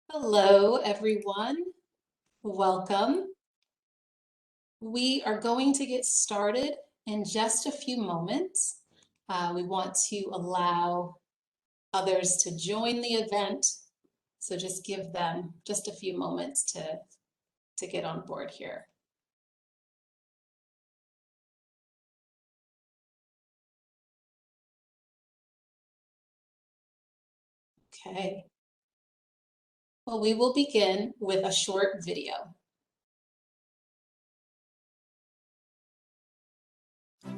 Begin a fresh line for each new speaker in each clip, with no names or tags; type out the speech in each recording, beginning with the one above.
Hello, everyone. Welcome. We are going to get started in just a few moments. We want to allow others to join the event, so just give them just a few moments to get on board here. Okay. Well, we will begin with a short video.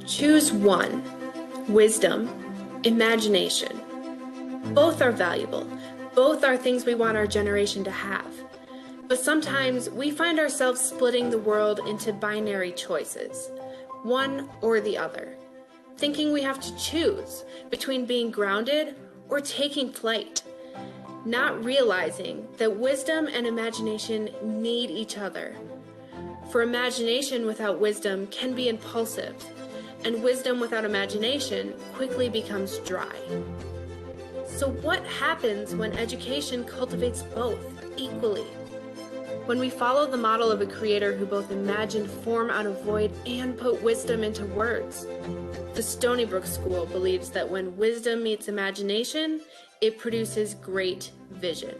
Choose one: wisdom, imagination. Both are valuable. Both are things we want our generation to have. But sometimes we find ourselves splitting the world into binary choices, one or the other, thinking we have to choose between being grounded or taking flight, not realizing that wisdom and imagination need each other. For imagination without wisdom can be impulsive, and wisdom without imagination quickly becomes dry. So what happens when education cultivates both equally? When we follow the model of a creator who both imagined form out of void and put wisdom into words? The Stony Brook School believes that when wisdom meets imagination, it produces great vision.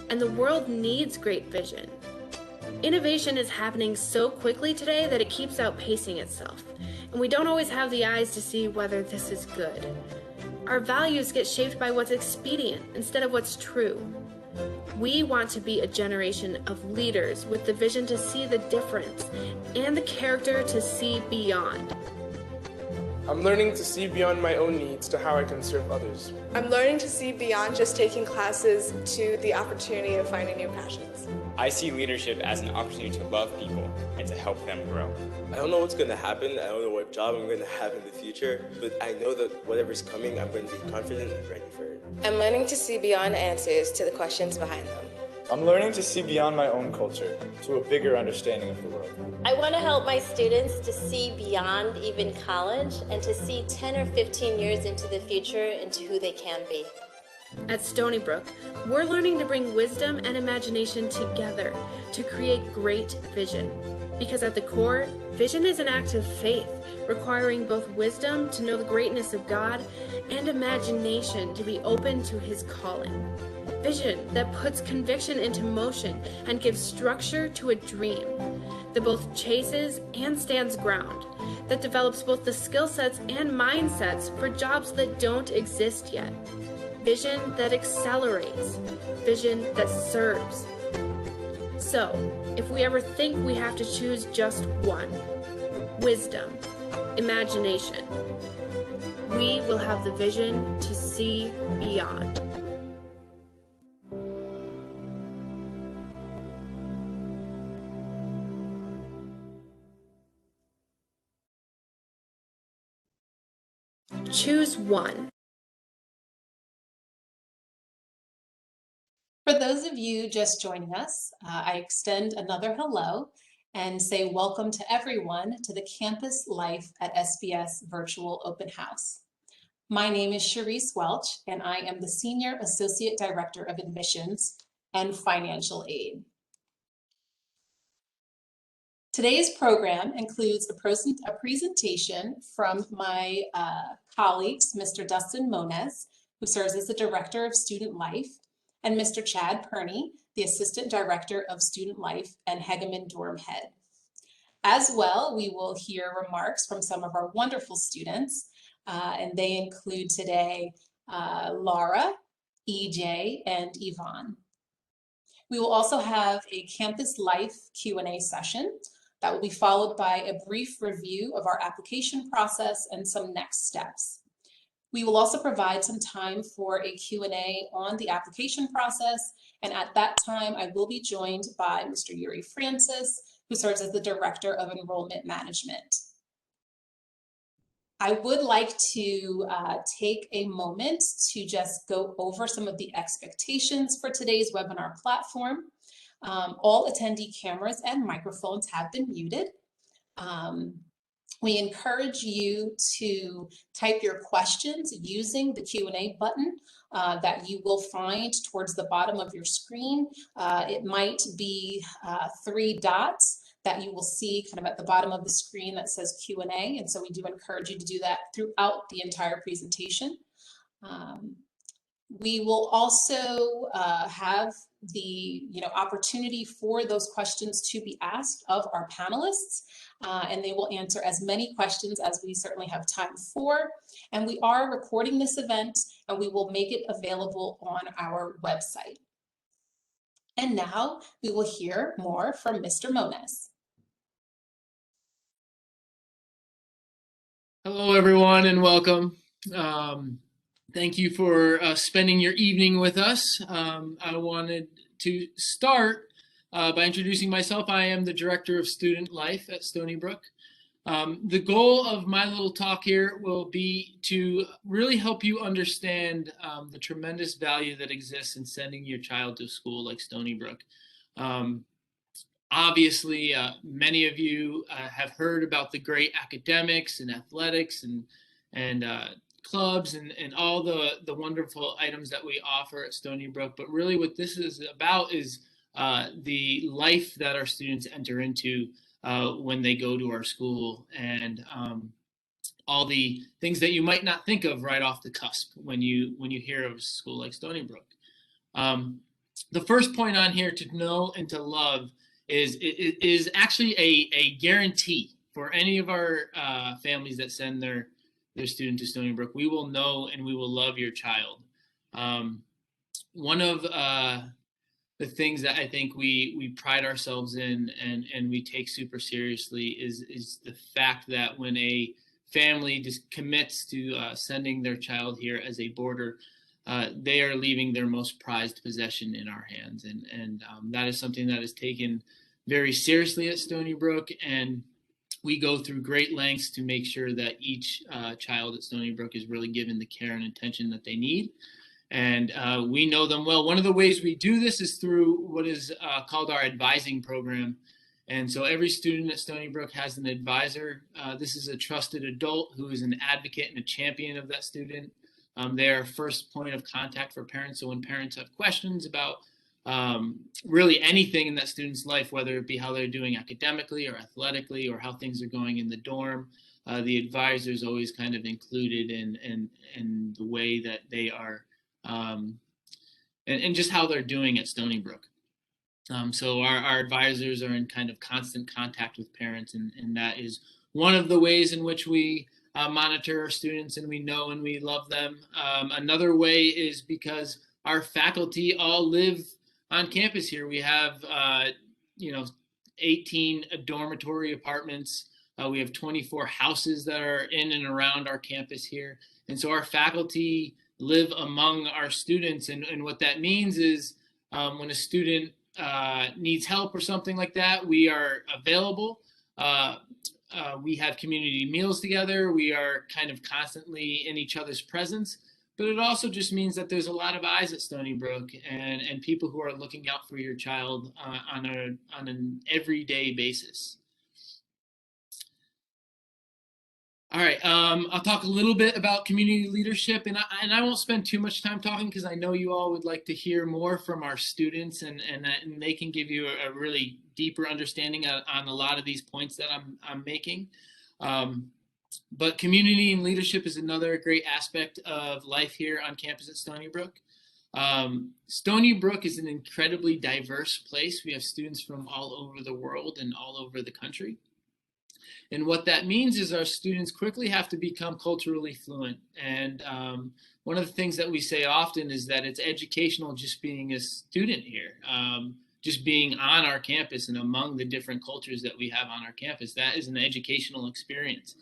And the world needs great vision. Innovation is happening so quickly today that it keeps outpacing itself, and we don't always have the eyes to see whether this is good. Our values get shaped by what's expedient instead of what's true. We want to be a generation of leaders with the vision to see the difference and the character to see beyond.
I'm learning to see beyond my own needs to how I can serve others.
I'm learning to see beyond just taking classes to the opportunity of finding new passions.
I see leadership as an opportunity to love people and to help them grow.
I don't know what's going to happen. I don't know what job I'm going to have in the future, but I know that whatever's coming, I'm going to be confident and ready for it.
I'm learning to see beyond answers to the questions behind them.
I'm learning to see beyond my own culture to a bigger understanding of the world.
I want to help my students to see beyond even college and to see 10 or 15 years into the future into who they can be.
At Stony Brook, we're learning to bring wisdom and imagination together to create great vision. Because at the core, vision is an act of faith, requiring both wisdom to know the greatness of God and imagination to be open to His calling. Vision that puts conviction into motion and gives structure to a dream, that both chases and stands ground, that develops both the skill sets and mindsets for jobs that don't exist yet. Vision that accelerates, vision that serves. So, if we ever think we have to choose just one, wisdom, imagination, we will have the vision to see beyond. Choose one.
For those of you just joining us, I extend another hello and say welcome to everyone to the Campus Life at SBS Virtual Open House. My name is Cherise Welch, and I am the Senior Associate Director of Admissions and Financial Aid. Today's program includes a presentation from my colleagues, Mr. Dustin Moniz, who serves as the Director of Student Life, and Mr. Chad Perney, the Assistant Director of Student Life and Hegeman Dorm Head. As well, we will hear remarks from some of our wonderful students, and they include today Laura, EJ, and Yvonne. We will also have a Campus Life Q&A session that will be followed by a brief review of our application process and some next steps. We will also provide some time for a Q&A on the application process, and at that time I will be joined by Mr. Yuri Francis, who serves as the Director of Enrollment Management. I would like to take a moment to just go over some of the expectations for today's webinar platform. All attendee cameras and microphones have been muted. We encourage you to type your questions using the Q&A button that you will find towards the bottom of your screen. It might be 3 dots that you will see kind of at the bottom of the screen that says Q&A. And so we do encourage you to do that throughout the entire presentation. We will also have the opportunity for those questions to be asked of our panelists, and they will answer as many questions as we certainly have time for. And we are recording this event, and we will make it available on our website. And now we will hear more from Mr. Moniz.
Hello, everyone, and welcome. Thank you for spending your evening with us. I wanted to start by introducing myself. I am the Director of Student Life at Stony Brook. The goal of my little talk here will be to really help you understand the tremendous value that exists in sending your child to a school like Stony Brook. Obviously, many of you have heard about the great academics and athletics and clubs and all the wonderful items that we offer at Stony Brook. But really what this is about is the life that our students enter into when they go to our school, and all the things that you might not think of right off the cusp when you hear of a school like Stony Brook. The first point on here to know and to love is actually a guarantee for any of our families that send their student to Stony Brook. We will know and we will love your child. One of the things that I think we pride ourselves in and we take super seriously is the fact that when a family just commits to sending their child here as a boarder, they are leaving their most prized possession in our hands. And that is something that is taken very seriously at Stony Brook, and we go through great lengths to make sure that each child at Stony Brook is really given the care and attention that they need. And we know them well. One of the ways we do this is through what is called our advising program. And so every student at Stony Brook has an advisor. This is a trusted adult who is an advocate and a champion of that student. They are first point of contact for parents. So when parents have questions about really anything in that student's life, whether it be how they're doing academically or athletically or how things are going in the dorm, the advisor is always kind of included in the way that they are and just how they're doing at Stony Brook. So our advisors are in kind of constant contact with parents, and that is one of the ways in which we monitor our students and we know and we love them. Another way is because our faculty all live on campus here. We have 18 dormitory apartments. We have 24 houses that are in and around our campus here. And so our faculty live among our students. And what that means is when a student needs help or something like that, we are available. We have community meals together. We are kind of constantly in each other's presence. But it also just means that there's a lot of eyes at Stony Brook and people who are looking out for your child on an everyday basis. All right, I'll talk a little bit about community leadership, and I won't spend too much time talking because I know you all would like to hear more from our students, and they can give you a really deeper understanding on a lot of these points that I'm making. But community and leadership is another great aspect of life here on campus at Stony Brook. Stony Brook is an incredibly diverse place. We have students from all over the world and all over the country. And what that means is our students quickly have to become culturally fluent. And one of the things that we say often is that it's educational just being a student here, just being on our campus and among the different cultures that we have on our campus. That is an educational experience.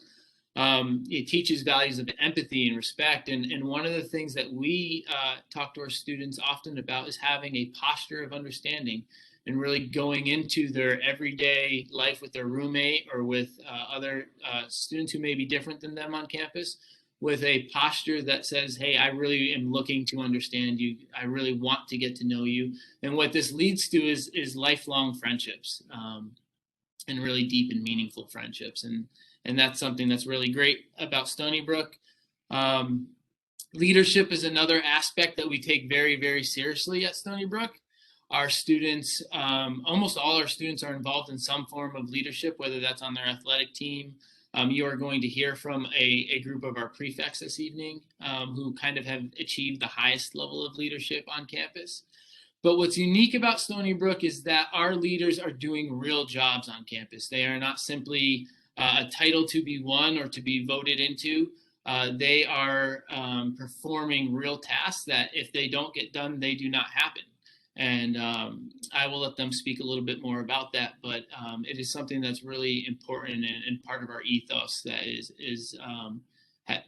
It teaches values of empathy and respect. And one of the things that we talk to our students often about is having a posture of understanding and really going into their everyday life with their roommate or with other students who may be different than them on campus with a posture that says, hey, I really am looking to understand you. I really want to get to know you. And what this leads to is lifelong friendships and really deep and meaningful friendships. And that's something that's really great about Stony Brook. Leadership is another aspect that we take very, very seriously at Stony Brook. Our students, almost all our students are involved in some form of leadership, whether that's on their athletic team. You are going to hear from a group of our prefects this evening who kind of have achieved the highest level of leadership on campus. But what's unique about Stony Brook is that our leaders are doing real jobs on campus. They are not simply a title to be won or to be voted into. They are performing real tasks that if they don't get done, they do not happen. And I will let them speak a little bit more about that, but it is something that's really important and part of our ethos that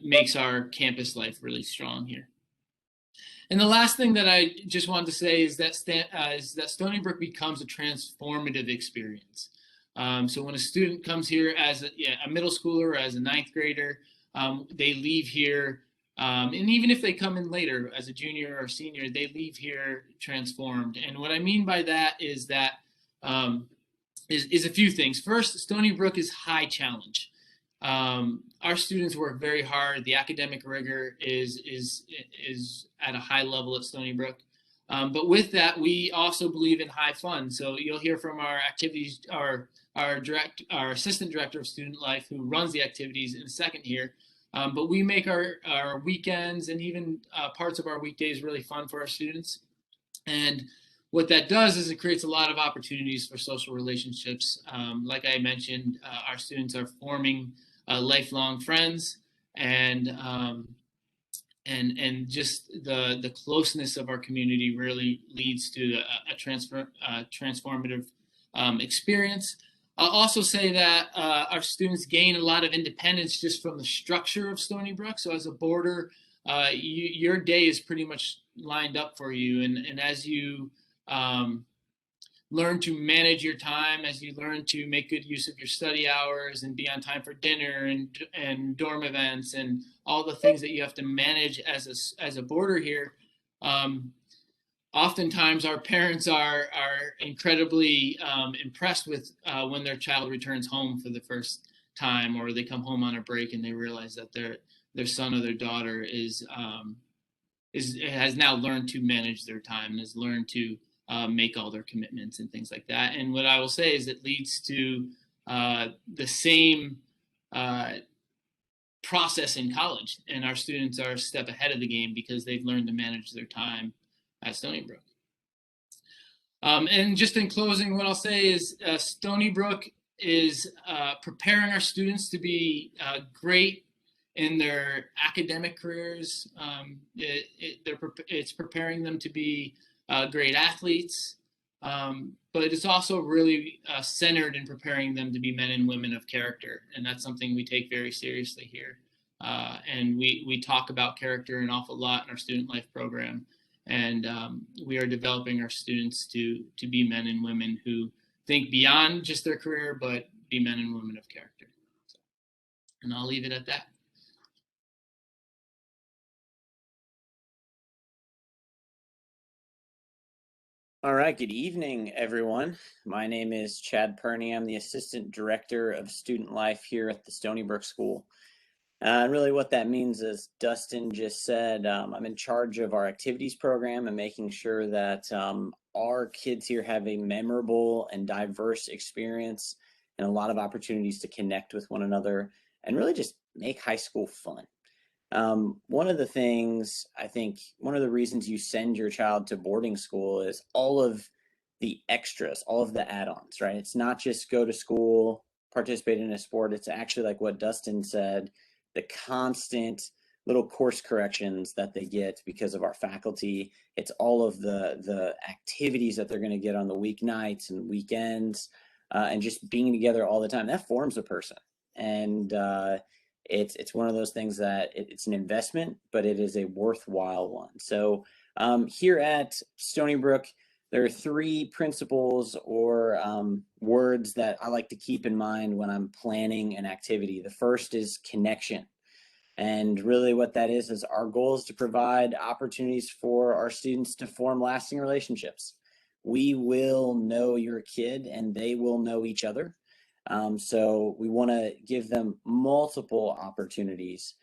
makes our campus life really strong here. And the last thing that I just wanted to say is that Stony Brook becomes a transformative experience. So when a student comes here as a middle schooler, as a ninth grader, they leave here, and even if they come in later as a junior or senior, they leave here transformed. And what I mean by that is that is a few things. First, Stony Brook is high challenge. Our students work very hard. The academic rigor is at a high level at Stony Brook. But with that, we also believe in high fun. So you'll hear from our activities, our assistant director of student life who runs the activities in a second here. But we make our weekends and even parts of our weekdays really fun for our students. And what that does is it creates a lot of opportunities for social relationships. Like I mentioned, our students are forming lifelong friends, and just the closeness of our community really leads to a transformative experience. I'll also say that our students gain a lot of independence just from the structure of Stony Brook. So as a boarder, your day is pretty much lined up for you. And as you learn to manage your time, as you learn to make good use of your study hours and be on time for dinner and dorm events and all the things that you have to manage as a boarder here, oftentimes our parents are incredibly impressed with when their child returns home for the first time, or they come home on a break and they realize that their son or their daughter has now learned to manage their time and has learned to make all their commitments and things like that. And what I will say is it leads to the same process in college, and our students are a step ahead of the game because they've learned to manage their time at Stony Brook. And just in closing, what I'll say is Stony Brook is preparing our students to be great in their academic careers. It's preparing them to be great athletes, but it's also really centered in preparing them to be men and women of character, and that's something we take very seriously here. And we talk about character an awful lot in our student life program, and we are developing our students to be men and women who think beyond just their career, but be men and women of character. And I'll leave it at that.
All right, good evening, everyone. My name is Chad Perney. I'm the Assistant Director of Student Life here at the Stony Brook School. And really what that means, as Dustin just said, I'm in charge of our activities program and making sure that our kids here have a memorable and diverse experience and a lot of opportunities to connect with one another and really just make high school fun. One of the things, I think, one of the reasons you send your child to boarding school is all of the extras, all of the add-ons, right? It's not just go to school, participate in a sport. It's actually like what Dustin said, the constant little course corrections that they get because of our faculty. It's all of the activities that they're going to get on the weeknights and weekends, and just being together all the time. That forms a person. And it's one of those things that it's an investment, but it is a worthwhile one. So here at Stony Brook, there are three principles or words that I like to keep in mind when I'm planning an activity. The first is connection. And really what that is our goal is to provide opportunities for our students to form lasting relationships. We will know your kid and they will know each other. So we want to give them multiple opportunities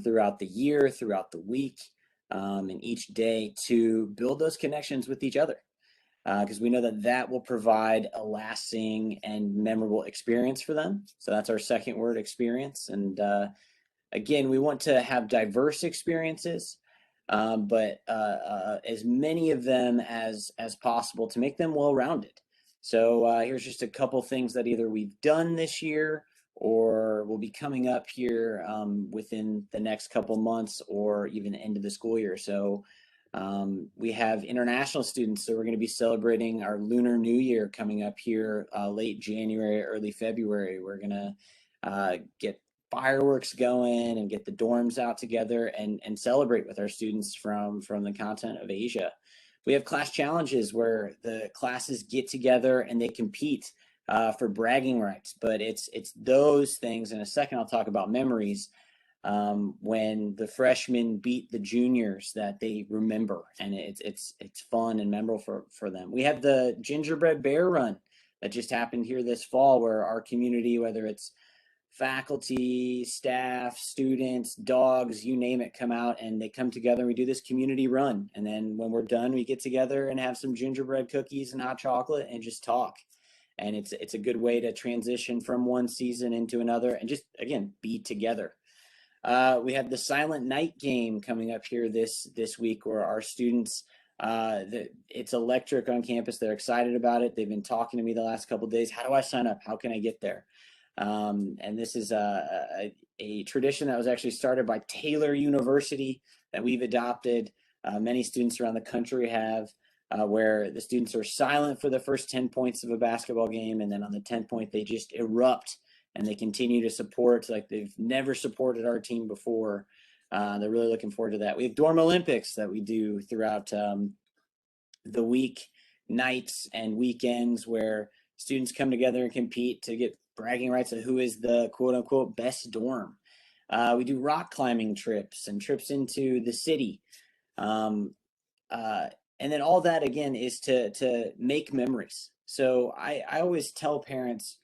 throughout the year, throughout the week, and each day to build those connections with each other. Because we know that that will provide a lasting and memorable experience for them. So that's our second word, experience. And again, we want to have diverse experiences, but as many of them as possible to make them well-rounded. So here's just a couple things that either we've done this year or will be coming up here within the next couple months or even the end of the school year. So we have international students, so we're going to be celebrating our Lunar New Year coming up here late January, early February. We're going to get fireworks going and get the dorms out together and celebrate with our students from the continent of Asia. We have class challenges where the classes get together and they compete for bragging rights, but it's those things. In a second, I'll talk about memories. When the freshmen beat the juniors that they remember, and it's fun and memorable for them. We have the gingerbread bear run that just happened here this fall, where our community, whether it's faculty, staff, students, dogs, you name it, come out and they come together and we do this community run. And then when we're done, we get together and have some gingerbread cookies and hot chocolate and just talk. And it's a good way to transition from one season into another and just, again, be together. We have the Silent Night game coming up here this week, where our students, it's electric on campus. They're excited about it. They've been talking to me the last couple of days. How do I sign up? How can I get there? And this is a tradition that was actually started by Taylor University that we've adopted. Many students around the country have, where the students are silent for the first 10 points of a basketball game, and then on the 10th point, they just erupt and they continue to support like they've never supported our team before. They're really looking forward to that. We have Dorm Olympics that we do throughout the week, nights and weekends, where students come together and compete to get bragging rights of who is the quote unquote best dorm. We do rock climbing trips and trips into the city. And then all that again is to make memories. So I always tell parents,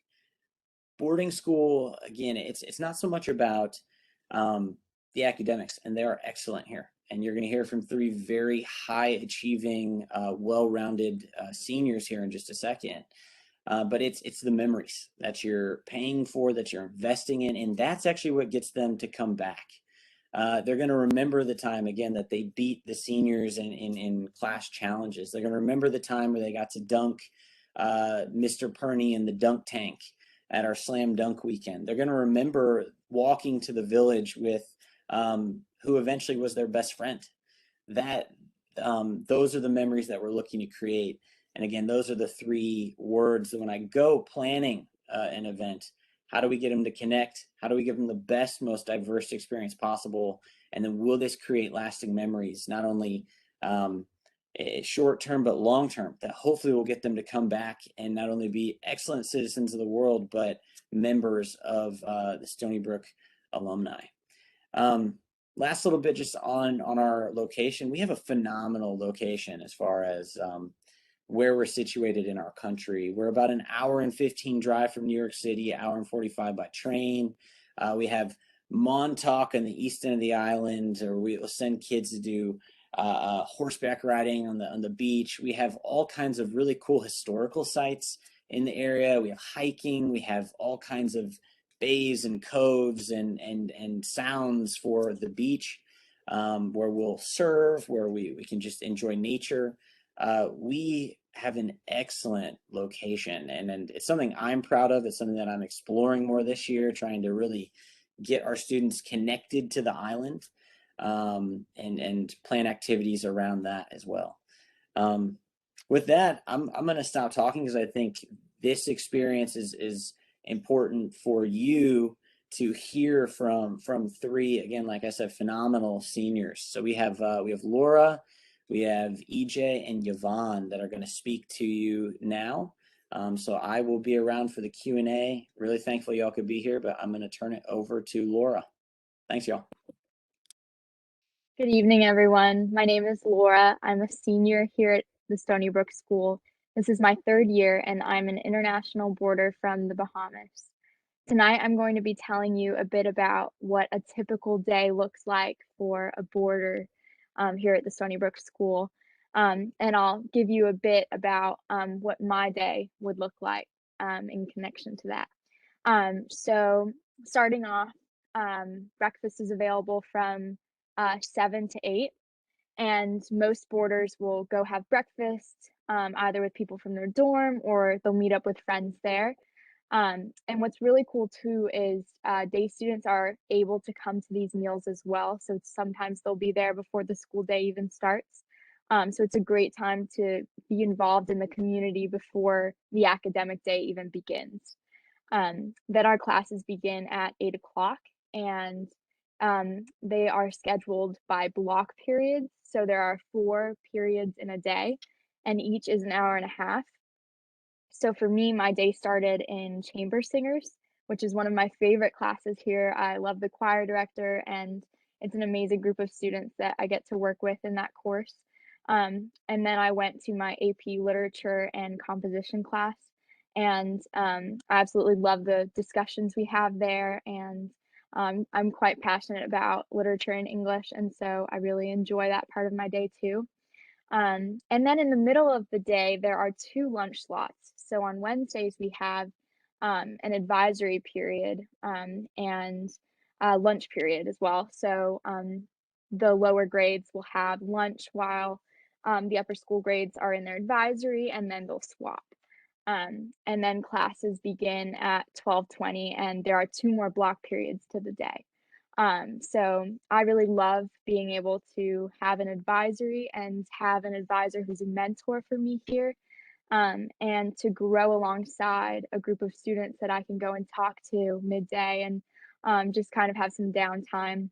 boarding school, again, it's not so much about the academics, and they are excellent here. And you're going to hear from three very high achieving, well-rounded seniors here in just a second. But it's the memories that you're paying for, that you're investing in, and that's actually what gets them to come back. They're going to remember the time, again, that they beat the seniors in class challenges. They're going to remember the time where they got to dunk Mr. Perney in the dunk tank at our slam dunk weekend. They're going to remember walking to the village with who eventually was their best friend. That those are the memories that we're looking to create. And again, those are the three words that when I go planning an event, how do we get them to connect? How do we give them the best, most diverse experience possible? And then will this create lasting memories, not only short term, but long term, that hopefully will get them to come back and not only be excellent citizens of the world, but members of the Stony Brook alumni. Last little bit just on our location. We have a phenomenal location as far as where we're situated in our country. We're about an hour and 15 drive from New York City, hour and 45 by train. We have Montauk on the east end of the island, or we'll send kids to do horseback riding on the beach. We have all kinds of really cool historical sites in the area. We have hiking. We have all kinds of bays and coves and sounds for the beach, where we'll surf, where we can just enjoy nature. We have an excellent location, and it's something I'm proud of. It's something that I'm exploring more this year, trying to really get our students connected to the island, and plan activities around that as well. With that, I'm going to stop talking because I think this experience is important for you to hear from three, again, like I said, phenomenal seniors. So we have Laura, we have EJ, and Yvonne that are going to speak to you now. So I will be around for the Q&A. Really thankful y'all could be here, but I'm going to turn it over to Laura. Thanks, y'all.
Good evening, everyone. My name is Laura. I'm a senior here at the Stony Brook School, This is my third year, and I'm an international boarder from the Bahamas. Tonight, I'm going to be telling you a bit about what a typical day looks like for a boarder here at the Stony Brook School. And I'll give you a bit about what my day would look like in connection to that. So starting off, breakfast is available from 7 to 8, and most boarders will go have breakfast either with people from their dorm or they'll meet up with friends there. And what's really cool too is day students are able to come to these meals as well. So sometimes they'll be there before the school day even starts. So it's a great time to be involved in the community before the academic day even begins. Then our classes begin at 8 o'clock, and they are scheduled by block periods. So there are 4 periods in a day, and each is an hour and a half. So for me, my day started in chamber singers, which is one of my favorite classes here. I love the choir director, and it's an amazing group of students that I get to work with in that course. And then I went to my AP literature and composition class, and I absolutely love the discussions we have there. And I'm quite passionate about literature and English, and so I really enjoy that part of my day too. And then in the middle of the day, there are 2 lunch slots. So on Wednesdays, we have an advisory period and a lunch period as well. So the lower grades will have lunch while the upper school grades are in their advisory, and then they'll swap. And then classes begin at 12:20, and there are 2 more block periods to the day. So I really love being able to have an advisory and have an advisor who's a mentor for me here, and to grow alongside a group of students that I can go and talk to midday and just kind of have some downtime.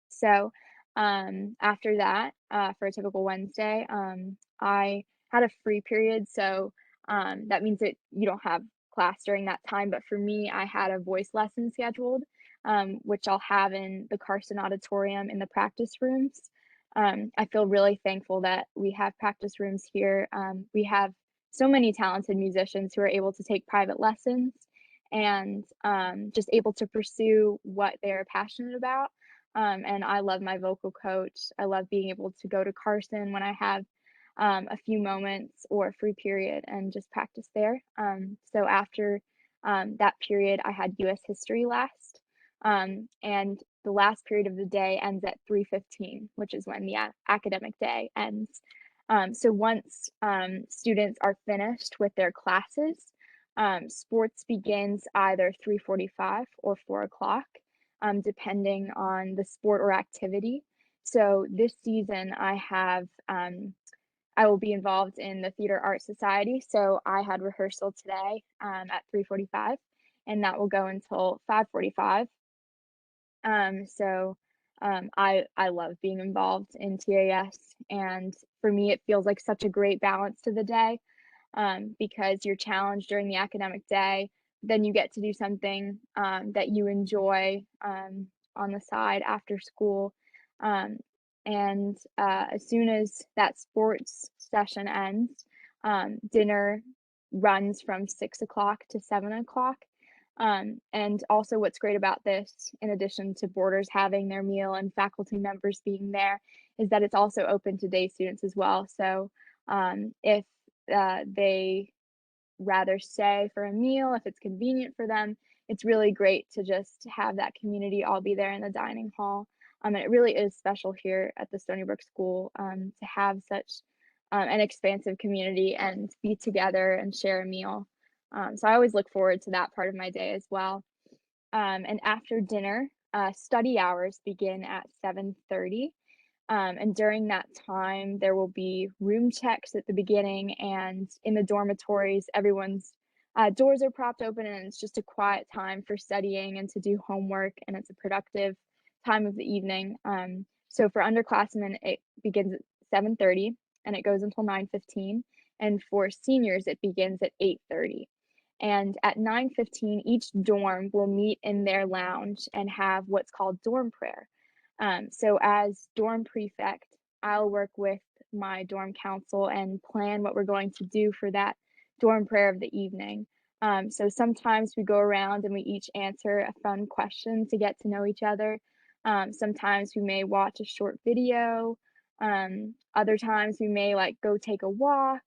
So after that, for a typical Wednesday, I had a free period. So that means that you don't have class during that time. But for me, I had a voice lesson scheduled, which I'll have in the Carson Auditorium in the practice rooms. I feel really thankful that we have practice rooms here. We have so many talented musicians who are able to take private lessons and just able to pursue what they're passionate about. And I love my vocal coach. I love being able to go to Carson when I have a few moments or a free period and just practice there. So after that period, I had US history last. And the last period of the day ends at 3:15, which is when the academic day ends. So once students are finished with their classes, sports begins either 3:45 or 4 o'clock, depending on the sport or activity. So this season, I will be involved in the Theater Art Society. So I had rehearsal today at 3:45, and that will go until 5:45. I love being involved in TAS, and for me, it feels like such a great balance to the day because you're challenged during the academic day, then you get to do something that you enjoy on the side after school. Um, and as soon as that sports session ends, dinner runs from 6 o'clock to 7 o'clock. And also, what's great about this, in addition to boarders having their meal and faculty members being there, is that it's also open to day students as well. So if they rather stay for a meal, if it's convenient for them, it's really great to just have that community all be there in the dining hall. And it really is special here at the Stony Brook School to have such an expansive community and be together and share a meal. So I always look forward to that part of my day as well. And after dinner, study hours begin at 7:30. And during that time, there will be room checks at the beginning, and in the dormitories, everyone's doors are propped open, and it's just a quiet time for studying and to do homework, and it's a productive time of the evening. So for underclassmen, it begins at 7:30 and it goes until 9:15, and for seniors, it begins at 8:30. And at 9:15, each dorm will meet in their lounge and have what's called dorm prayer. So as dorm prefect, I'll work with my dorm council and plan what we're going to do for that dorm prayer of the evening. So sometimes we go around and we each answer a fun question to get to know each other. Sometimes we may watch a short video. Other times we may like go take a walk.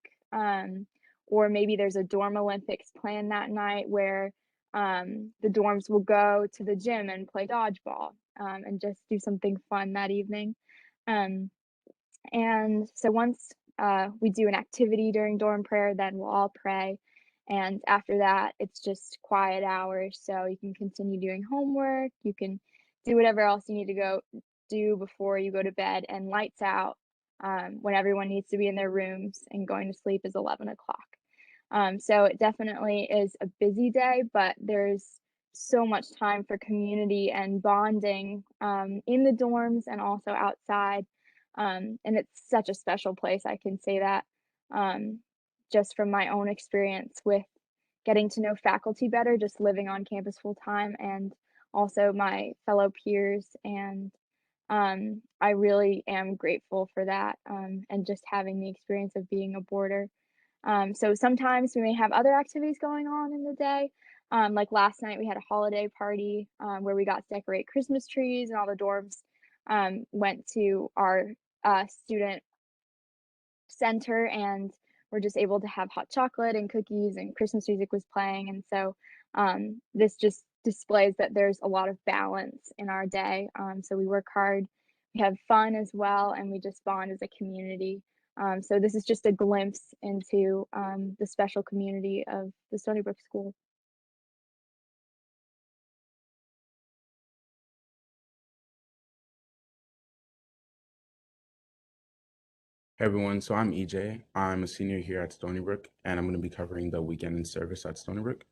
Or maybe there's a dorm Olympics planned that night where the dorms will go to the gym and play dodgeball and just do something fun that evening. Um, and so once we do an activity during dorm prayer, then we'll all pray. And after that, it's just quiet hours. So you can continue doing homework. You can do whatever else you need to go do before you go to bed. And lights out when everyone needs to be in their rooms, and going to sleep is 11 o'clock. So it definitely is a busy day, but there's so much time for community and bonding in the dorms and also outside. And it's such a special place, I can say that, just from my own experience with getting to know faculty better, just living on campus full time, and also my fellow peers. And I really am grateful for that, and just having the experience of being a boarder. So sometimes we may have other activities going on in the day. Like last night, we had a holiday party where we got to decorate Christmas trees, and all the dorms went to our student center, and we're just able to have hot chocolate and cookies, and Christmas music was playing. And so this just displays that there's a lot of balance in our day. So we work hard, we have fun as well, and we just bond as a community. So this is just a glimpse into the special community of the Stony Brook School.
Hey everyone, so I'm EJ. I'm a senior here at Stony Brook, and I'm going to be covering the weekend in service at Stony Brook.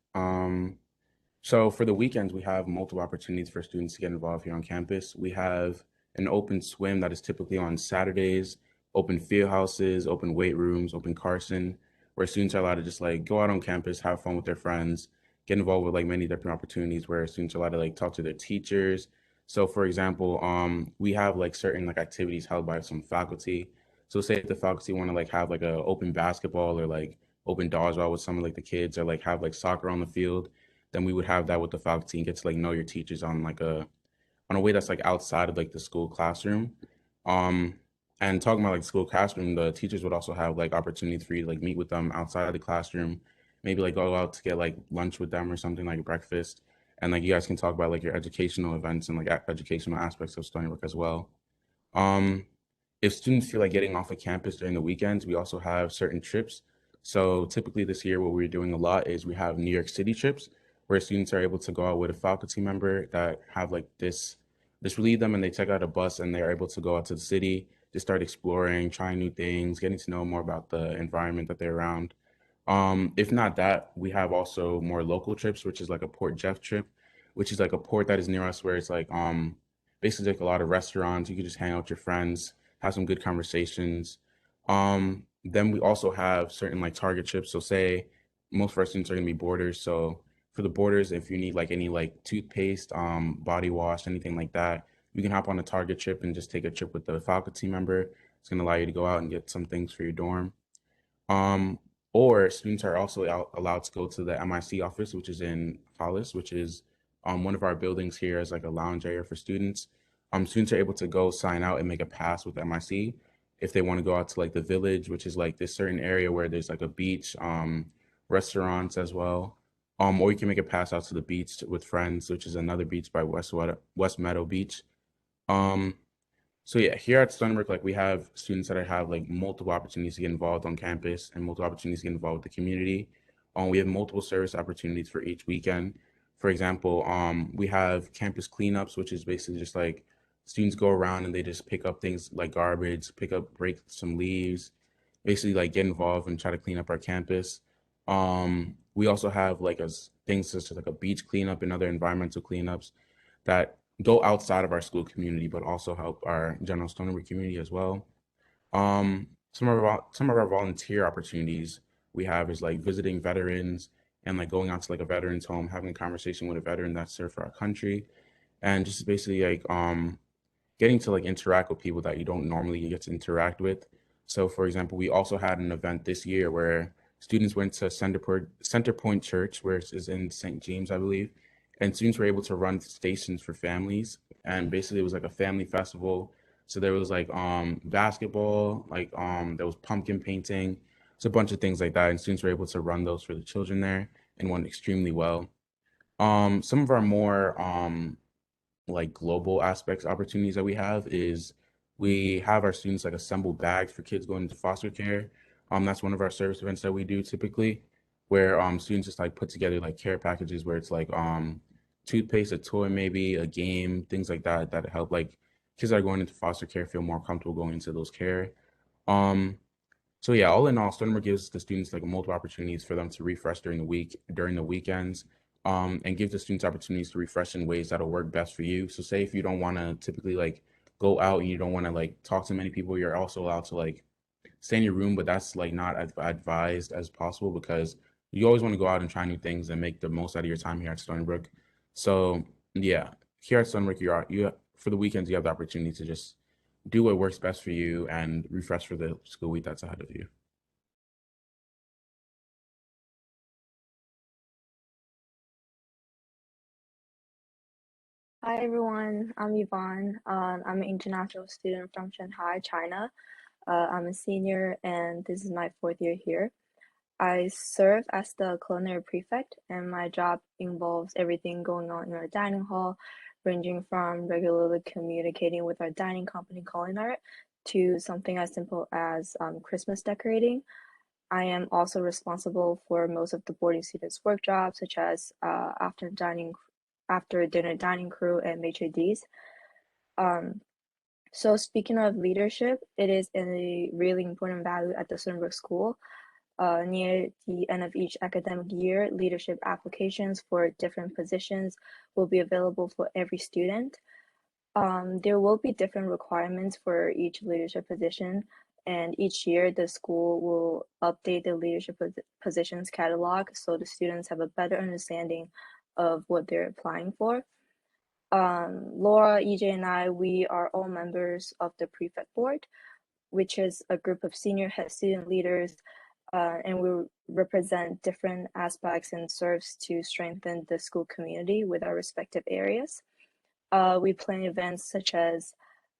So for the weekends, we have multiple opportunities for students to get involved here on campus. We have an open swim that is typically on Saturdays, open field houses, open weight rooms, open Carson, where students are allowed to just like go out on campus, have fun with their friends, get involved with like many different opportunities where students are allowed to like talk to their teachers. So for example, we have like certain like activities held by some faculty. So say if the faculty want to like have like a open basketball or like open dodgeball with some of like the kids, or like have like soccer on the field, then we would have that with the faculty and get to like know your teachers on like a way that's like outside of like the school classroom. Um, and talking about like school classroom, the teachers would also have like opportunities for you to like meet with them outside of the classroom, maybe like go out to get like lunch with them or something like breakfast. And like you guys can talk about like your educational events and like educational aspects of Stony Brook as well. Um, if students feel like getting off of campus during the weekends, we also have certain trips. So typically this year, what we're doing a lot is we have New York City trips where students are able to go out with a faculty member that have like this relieve them, and they check out a bus and they're able to go out to the city, just start exploring, trying new things, getting to know more about the environment that they're around. If not that, we have also more local trips, which is like a Port Jeff trip, which is like a port that is near us where it's like basically like a lot of restaurants. You can just hang out with your friends, have some good conversations. Then we also have certain like target trips. So say most of our students are gonna be boarders. So for the boarders, if you need like any like toothpaste, body wash, anything like that, you can hop on a target trip and just take a trip with the faculty member. It's gonna allow you to go out and get some things for your dorm. Um, or students are also allowed to go to the MIC office, which is in Hollis, which is one of our buildings here as like a lounge area for students. Students are able to go sign out and make a pass with MIC if they want to go out to like the village, which is like this certain area where there's like a beach, restaurants as well. Or you can make a pass out to the beach with friends, which is another beach by West Meadow Beach. Um, so yeah, here at Stony Brook, like we have students that have like multiple opportunities to get involved on campus and multiple opportunities to get involved with the community. We have multiple service opportunities for each weekend. For example, we have campus cleanups, which is basically just like students go around and they just pick up things like garbage, break some leaves, basically like get involved and try to clean up our campus. We also have like things such as like a beach cleanup and other environmental cleanups that go outside of our school community, but also help our general Stony Brook community as well. Some of our volunteer opportunities we have is like visiting veterans and like going out to like a veteran's home, having a conversation with a veteran that served for our country, and just basically like getting to like interact with people that you don't normally get to interact with. So, for example, we also had an event this year where students went to Center Point Church, where it is in St. James, I believe, and students were able to run stations for families. And basically, it was like a family festival. So there was like basketball, like there was pumpkin painting, it's a bunch of things like that, and students were able to run those for the children there and went extremely well. Some of our more like global aspects opportunities that we have is we have our students like assemble bags for kids going into foster care. That's one of our service events that we do typically, where students just like put together like care packages where it's like toothpaste, a toy, maybe a game, things like that that help like kids that are going into foster care feel more comfortable going into those care. Um, so yeah, all in all, Stony Brook gives the students like multiple opportunities for them to refresh during the week, during the weekends, and gives the students opportunities to refresh in ways that'll work best for you. So say if you don't want to typically like go out and you don't want to like talk to many people, you're also allowed to like stay in your room, but that's like not as advised as possible because you always want to go out and try new things and make the most out of your time here at Stony Brook. So yeah, here at Stony Brook, you for the weekends you have the opportunity to just do what works best for you and refresh for the school week that's ahead of you.
Hi everyone, I'm Yvonne. I'm an international student from Shanghai, China. I'm a senior and this is my fourth year here. I serve as the culinary prefect and my job involves everything going on in our dining hall, ranging from regularly communicating with our dining company Culinart to something as simple as Christmas decorating. I am also responsible for most of the boarding students' work jobs, such as after dinner dining crew and maitre d's. Um, so speaking of leadership, it is a really important value at the Stony Brook School. Near the end of each academic year, leadership applications for different positions will be available for every student. There will be different requirements for each leadership position, and each year the school will update the leadership positions catalog so the students have a better understanding of what they're applying for. Laura, EJ, and I, we are all members of the prefect board, which is a group of senior head student leaders, and we represent different aspects and serves to strengthen the school community with our respective areas. We plan events such as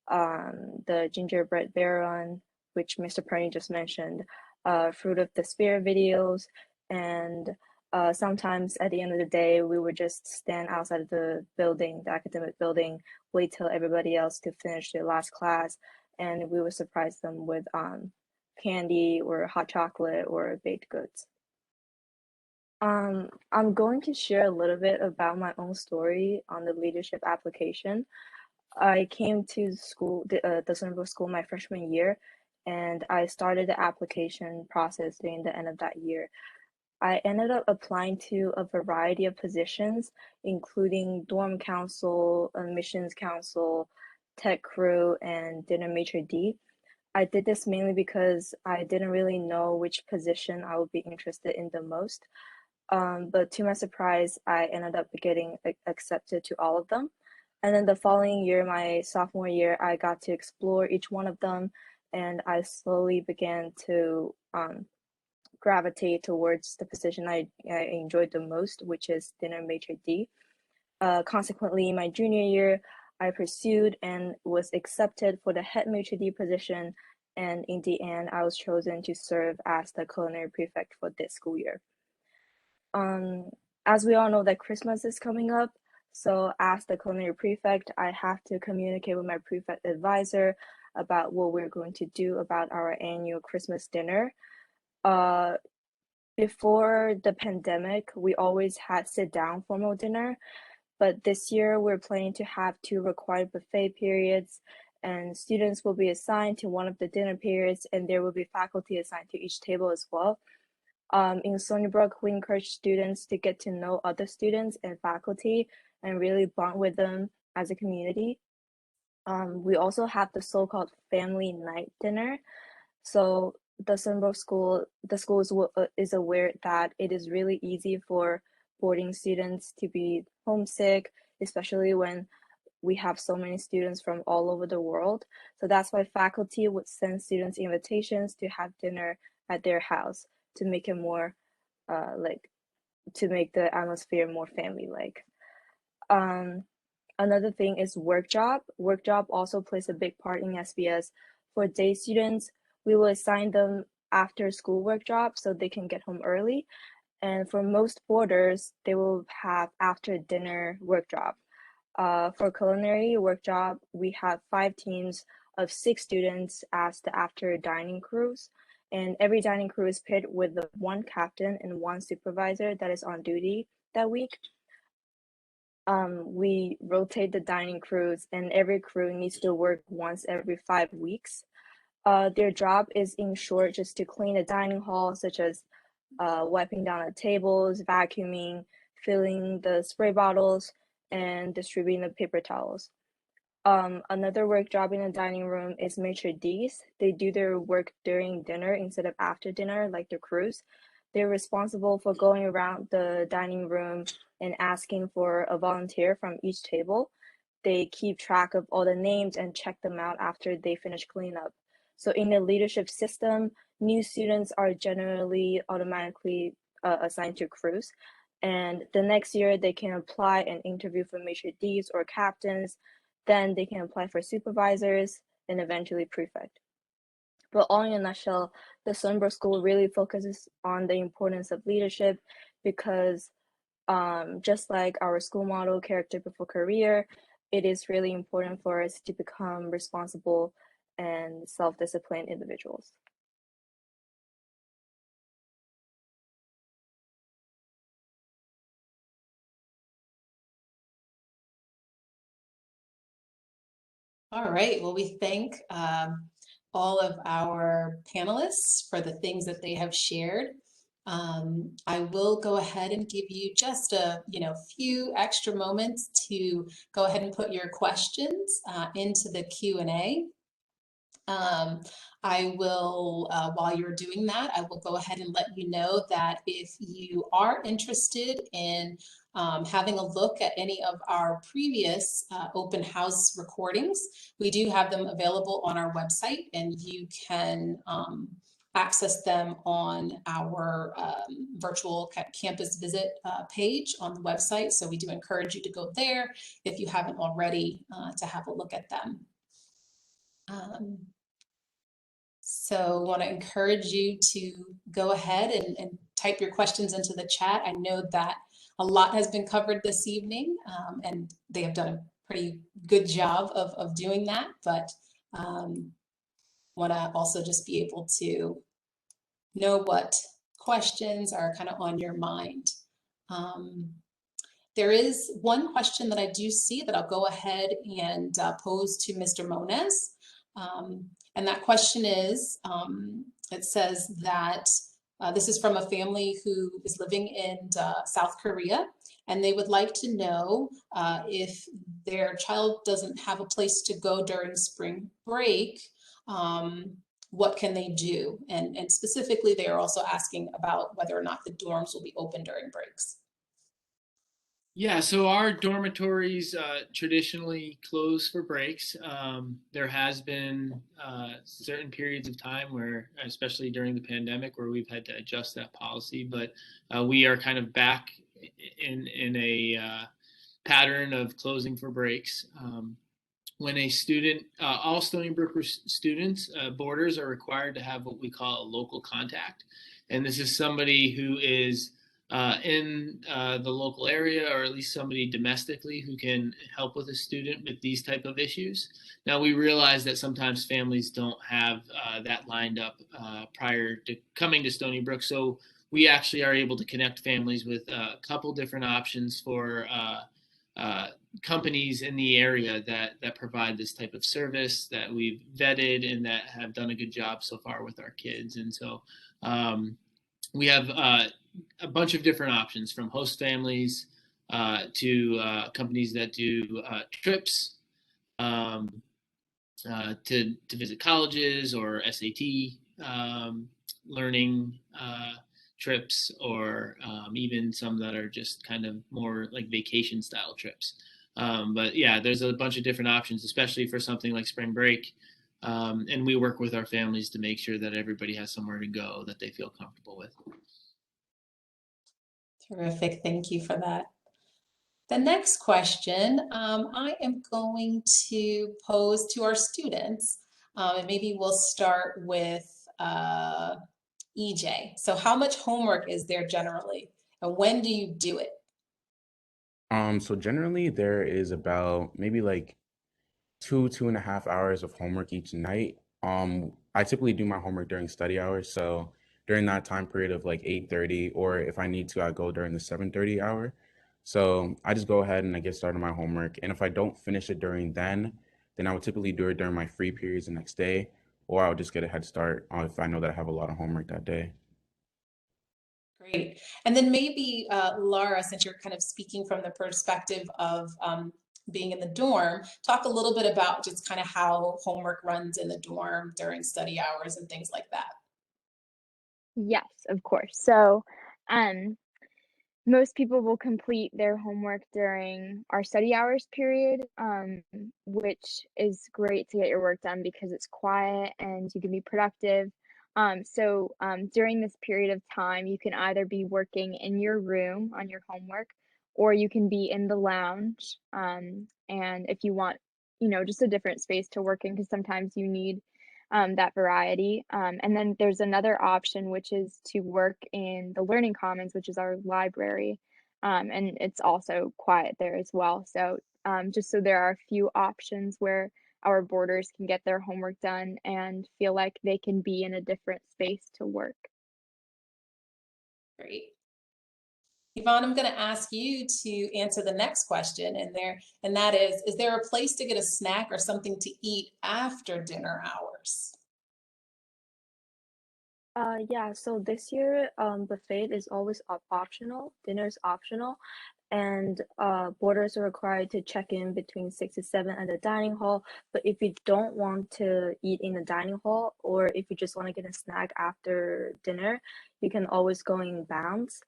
the gingerbread bear run, which Mr. Perny just mentioned, Fruit of the Spirit videos, and sometimes at the end of the day, we would just stand outside of the building, the academic building, wait till everybody else to finish their last class, and we would surprise them with candy or hot chocolate or baked goods. I'm going to share a little bit about my own story on the leadership application. I came to the Stony Brook School my freshman year, and I started the application process during the end of that year. I ended up applying to a variety of positions, including dorm council, admissions council, tech crew, and dinner maitre d'. I did this mainly because I didn't really know which position I would be interested in the most. But to my surprise, I ended up getting accepted to all of them. And then the following year, my sophomore year, I got to explore each one of them, and I slowly began to gravitate towards the position I enjoyed the most, which is dinner maitre d'. Consequently, my junior year, I pursued and was accepted for the head maitre d' position, and in the end, I was chosen to serve as the culinary prefect for this school year. As we all know that Christmas is coming up, so as the culinary prefect, I have to communicate with my prefect advisor about what we're going to do about our annual Christmas dinner. Before the pandemic, we always had sit-down formal dinner, but this year we're planning to have 2 required buffet periods, and students will be assigned to one of the dinner periods, and there will be faculty assigned to each table as well. In Stony Brook, we encourage students to get to know other students and faculty and really bond with them as a community. We also have the so-called family night dinner. So the Stony Brook School, the school is aware that it is really easy for boarding students to be homesick, especially when we have so many students from all over the world. So that's why faculty would send students invitations to have dinner at their house to make it more to make the atmosphere more family-like. Another thing is work job. Work job also plays a big part in SBS. For day students, we will assign them after school work job so they can get home early. And for most boarders, they will have after dinner work job. For culinary work job, we have 5 teams of 6 students as the after dining crews. And every dining crew is paired with the 1 captain and 1 supervisor that is on duty that week. We rotate the dining crews, and every crew needs to work once every 5 weeks. Their job is, in short, just to clean the dining hall, such as wiping down the tables, vacuuming, filling the spray bottles, and distributing the paper towels. Another work job in the dining room is maitre d's. They do their work during dinner instead of after dinner, like the crews. They're responsible for going around the dining room and asking for a volunteer from each table. They keep track of all the names and check them out after they finish cleanup. So in the leadership system, new students are generally automatically assigned to crews. And the next year, they can apply and interview for maitre d's or captains. Then they can apply for supervisors and eventually prefect. But all in a nutshell, the Stony Brook School really focuses on the importance of leadership because just like our school model, character before career, it is really important for us to become responsible and self-disciplined individuals.
All right, well, we thank all of our panelists for the things that they have shared. I will go ahead and give you just a few extra moments to go ahead and put your questions into the Q&A. I will, while you're doing that, I will go ahead and let you know that if you are interested in having a look at any of our previous open house recordings, we do have them available on our website, and you can access them on our virtual campus visit page on the website. So we do encourage you to go there if you haven't already to have a look at them. So I want to encourage you to go ahead and type your questions into the chat. I know that a lot has been covered this evening, and they have done a pretty good job of doing that, but want to also just be able to know what questions are kind of on your mind. There is one question that I do see that I'll go ahead and pose to Mr. Moniz. And that question is, it says that this is from a family who is living in South Korea, and they would like to know if their child doesn't have a place to go during spring break, what can they do? And specifically, they are also asking about whether or not the dorms will be open during breaks.
Yeah, so our dormitories traditionally close for breaks. There has been certain periods of time where, especially during the pandemic, where we've had to adjust that policy, but we are kind of back in a pattern of closing for breaks. When a student, all Stony Brook students, boarders are required to have what we call a local contact. And this is somebody who is in the local area, or at least somebody domestically who can help with a student with these type of issues. Now, we realize that sometimes families don't have that lined up prior to coming to Stony Brook, so we actually are able to connect families with a couple different options for companies in the area that provide this type of service that we've vetted and that have done a good job so far with our kids. And so we have a bunch of different options, from host families to companies that do trips to visit colleges, or SAT learning trips, or even some that are just kind of more like vacation style trips. But yeah, there's a bunch of different options, especially for something like spring break. And we work with our families to make sure that everybody has somewhere to go that they feel comfortable with.
Terrific. Thank you for that. The next question I am going to pose to our students, and maybe we'll start with EJ. So how much homework is there generally, and when do you do it?
So generally there is about maybe like 2.5 hours of homework each night. I typically do my homework during study hours, so during that time period of like 8:30, or if I need to, I go during the 7:30 hour. So I just go ahead and I get started on my homework. And if I don't finish it during then I would typically do it during my free periods the next day, or I would just get a head start if I know that I have a lot of homework that day.
Great. And then maybe Laura, since you're kind of speaking from the perspective of being in the dorm, talk a little bit about just kind of how homework runs in the dorm during study hours and things like that.
Yes, of course. So, um, most people will complete their homework during our study hours period, which is great to get your work done because it's quiet and you can be productive. During this period of time, you can either be working in your room on your homework, or you can be in the lounge. And if you want, just a different space to work in, because sometimes you need that variety. And then there's another option, which is to work in the Learning Commons, which is our library. And it's also quiet there as well. So just so there are a few options where our boarders can get their homework done and feel like they can be in a different space to work.
Great. Yvonne, I'm going to ask you to answer the next question, and that is there a place to get a snack or something to eat after dinner hours?
Yeah, so this year, buffet is always optional. Dinner is optional, and boarders are required to check in between 6 to 7 at the dining hall. But if you don't want to eat in the dining hall, or if you just want to get a snack after dinner, you can always go in Bounds.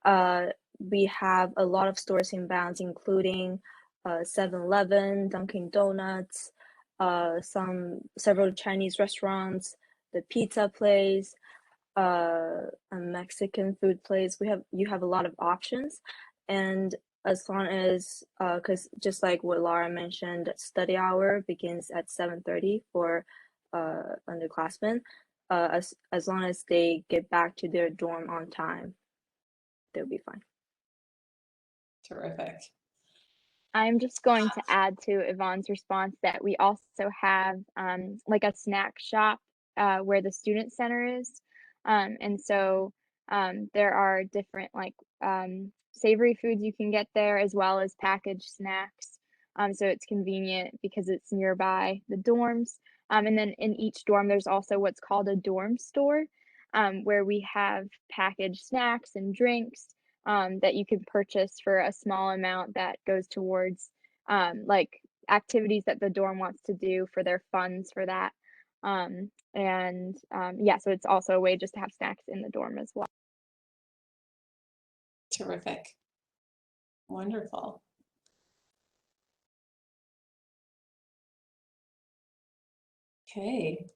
Uh, we have a lot of stores in Bounds, including 7-Eleven, Dunkin' Donuts, several Chinese restaurants, the pizza place, a Mexican food place. You have a lot of options, and as long as because just like what Laura mentioned, study hour begins at 7:30 for underclassmen. As long as they get back to their dorm on time, they'll be fine.
Terrific.
I'm just going to add to Yvonne's response that we also have like a snack shop where the student center is. There are different like savory foods you can get there as well as packaged snacks. So it's convenient because it's nearby the dorms. And then in each dorm, there's also what's called a dorm store where we have packaged snacks and drinks that you can purchase for a small amount that goes towards like activities that the dorm wants to do for their funds for that. Yeah, so it's also a way just to have snacks in the dorm as well.
Terrific. Wonderful. Okay,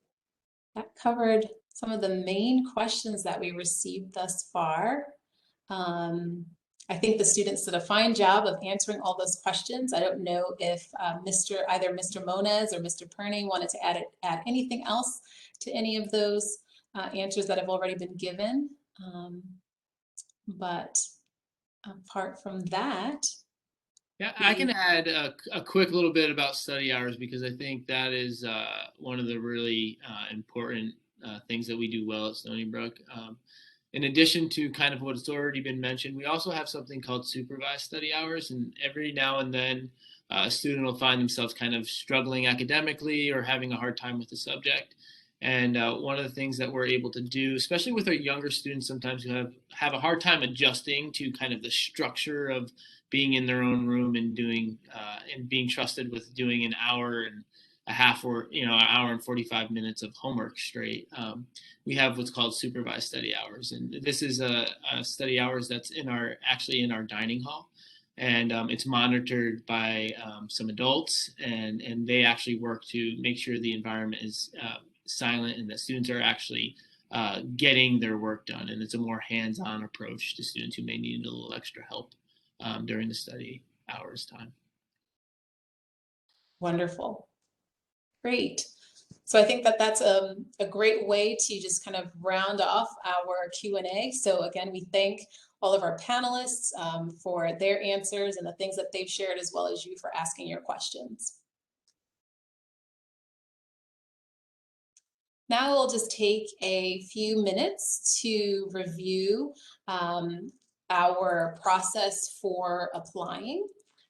that covered some of the main questions that we received thus far. I think the students did a fine job of answering all those questions. I don't know if either Mr. Moniz or Mr. Perney wanted to add anything else to any of those answers that have already been given. But apart from that,
Yeah, I can add a quick little bit about study hours because I think that is one of the really important things that we do well at Stony Brook. In addition to kind of what's already been mentioned, we also have something called supervised study hours, and every now and then a student will find themselves kind of struggling academically or having a hard time with the subject. And one of the things that we're able to do, especially with our younger students, sometimes who have a hard time adjusting to kind of the structure of being in their own room and doing and being trusted with doing an hour and a half or an hour and 45 minutes of homework straight. We have what's called supervised study hours, and this is a study hours that's actually in our dining hall. and it's monitored by some adults, and they actually work to make sure the environment is silent and that students are actually getting their work done. And it's a more hands-on approach to students who may need a little extra help during the study hours time.
Wonderful. Great. So I think that that's a great way to just kind of round off our Q&A. So again, we thank all of our panelists for their answers and the things that they've shared, as well as you for asking your questions. Now we'll just take a few minutes to review our process for applying.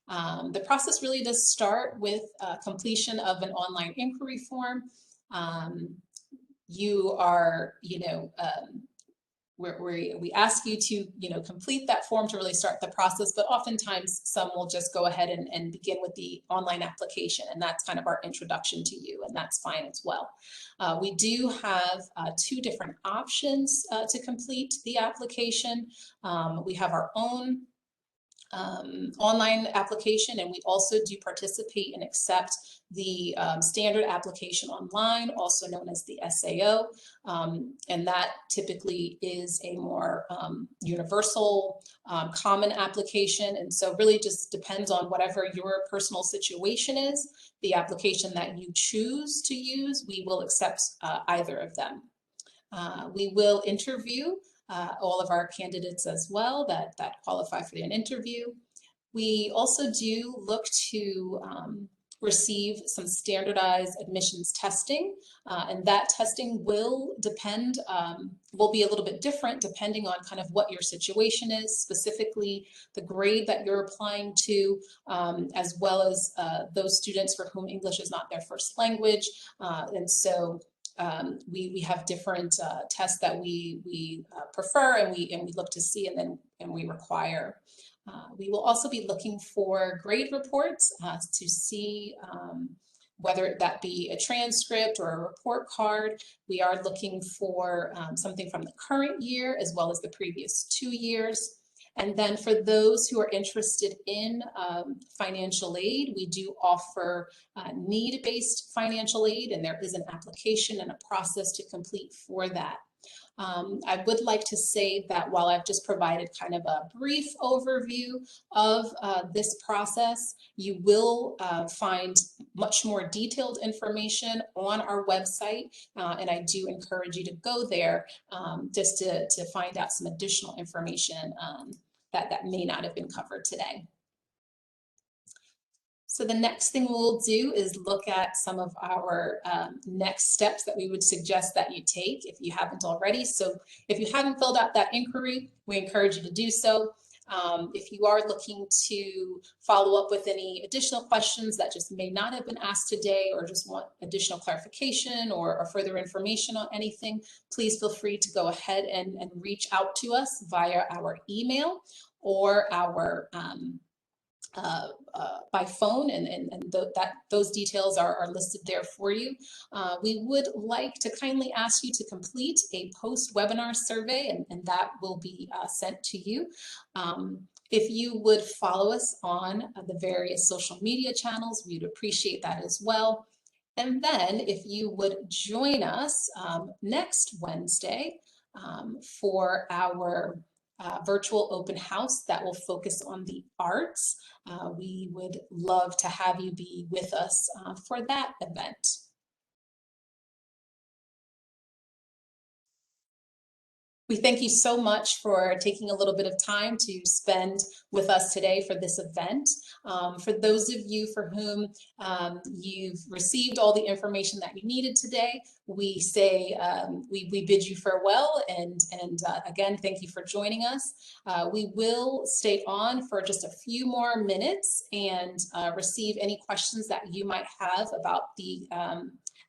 The process really does start with completion of an online inquiry form. You are, we ask you to, complete that form to really start the process, but oftentimes some will just go ahead and begin with the online application, and that's kind of our introduction to you, and that's fine as well. We do have two different options to complete the application. We have our own online application, and we also do participate and accept the standard application online, also known as the SAO, and that typically is a more universal, common application. And so really just depends on whatever your personal situation is, the application that you choose to use, we will accept either of them. We will interview all of our candidates as well that qualify for an interview. We also do look to receive some standardized admissions testing, and that testing will depend, will be a little bit different depending on kind of what your situation is, specifically the grade that you're applying to, as well as those students for whom English is not their first language. And so we have different tests that we prefer and we look to see and we require. We will also be looking for grade reports to see whether that be a transcript or a report card. We are looking for something from the current year as well as the previous 2 years. And then for those who are interested in financial aid, we do offer need-based financial aid, and there is an application and a process to complete for that. I would like to say that while I've just provided kind of a brief overview of this process, you will find much more detailed information on our website, and I do encourage you to go there just to find out some additional information that may not have been covered today. So the next thing we'll do is look at some of our next steps that we would suggest that you take if you haven't already. So if you haven't filled out that inquiry, we encourage you to do so. If you are looking to follow up with any additional questions that just may not have been asked today, or just want additional clarification or further information on anything, please feel free to go ahead and reach out to us via our email or our by phone, and those details are listed there for you. We would like to kindly ask you to complete a post-webinar survey, and that will be sent to you. If you would follow us on the various social media channels, we'd appreciate that as well. And then if you would join us next Wednesday for our virtual open house that will focus on the arts. We would love to have you be with us for that event. We thank you so much for taking a little bit of time to spend with us today for this event. For those of you for whom you've received all the information that you needed today, we say we bid you farewell, and again, thank you for joining us. We will stay on for just a few more minutes and receive any questions that you might have about the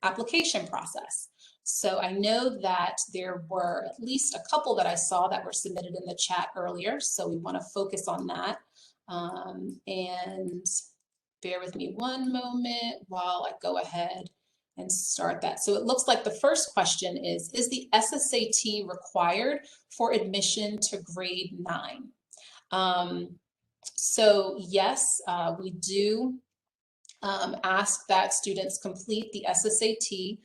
application process. So I know that there were at least a couple that I saw that were submitted in the chat earlier, so we want to focus on that. And bear with me one moment while I go ahead and start that. So it looks like the first question is the SSAT required for admission to grade 9? So yes, we do ask that students complete the SSAT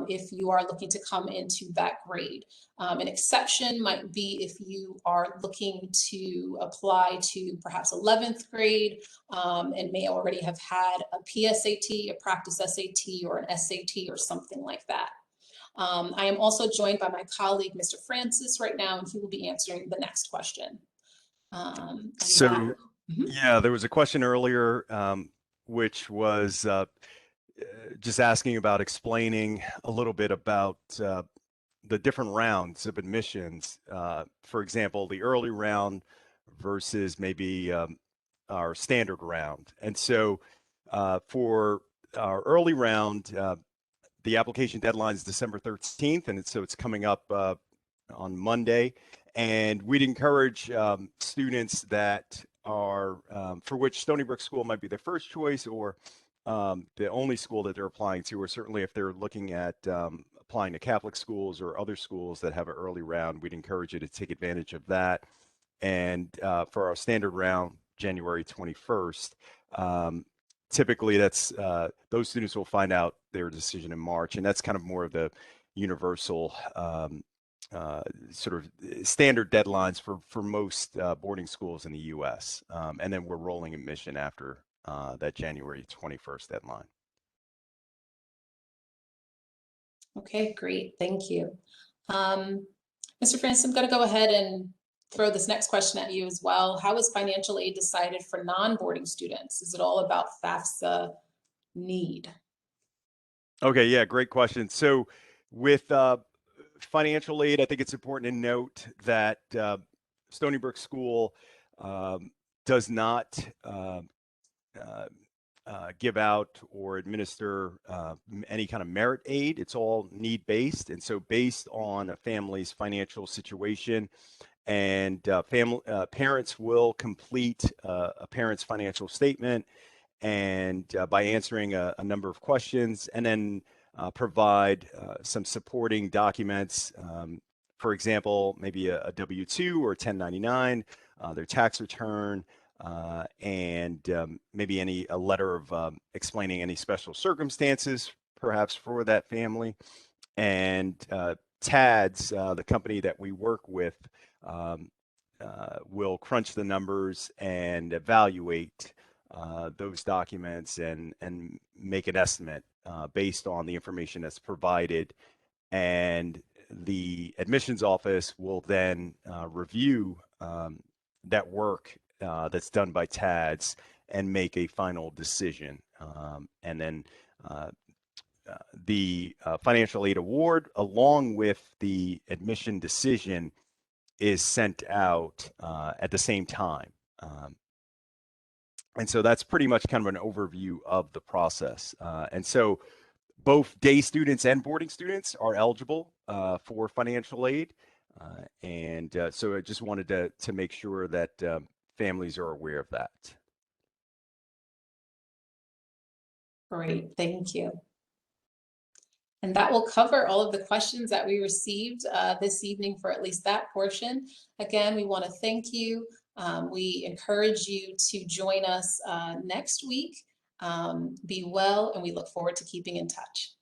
if you are looking to come into that grade. An exception might be if you are looking to apply to perhaps 11th grade and may already have had a PSAT, a practice SAT, or an SAT or something like that. I am also joined by my colleague, Mr. Francis, right now, and he will be answering the next question.
Yeah, there was a question earlier, which was just asking about explaining a little bit about the different rounds of admissions. For example, the early round versus maybe our standard round. And so for our early round, the application deadline is December 13th, and so it's coming up on Monday. And we'd encourage students that are, for which Stony Brook School might be their first choice or the only school that they're applying to, or certainly if they're looking at applying to Catholic schools or other schools that have an early round, we'd encourage you to take advantage of that. And for our standard round, January 21st, typically that's those students will find out their decision in March, and that's kind of more of the universal sort of standard deadlines for most boarding schools in the U.S. And then we're rolling admission after that January 21st deadline.
Okay, great, thank you. Mr. Francis, I'm going to go ahead and throw this next question at you as well. How is financial aid decided for non-boarding students? Is it all about FAFSA need?
Okay, yeah, great question. So with financial aid, I think it's important to note that Stony Brook School does not give out or administer any kind of merit aid. It's all need-based, and so based on a family's financial situation, and parents will complete a parent's financial statement, and by answering a number of questions, and then provide some supporting documents. For example, maybe a W-2 or 1099, their tax return, and maybe a letter of explaining any special circumstances, perhaps for that family. And TADS, the company that we work with, will crunch the numbers and evaluate those documents and make an estimate based on the information that's provided. And the admissions office will then review that work that's done by TADS and make a final decision. And then the financial aid award, along with the admission decision, is sent out at the same time. And so that's pretty much kind of an overview of the process. And so both day students and boarding students are eligible for financial aid. So I just wanted to make sure that families are aware of that.
Great, thank you. And that will cover all of the questions that we received this evening for at least that portion. Again, we want to thank you. We encourage you to join us next week. Be well, and we look forward to keeping in touch.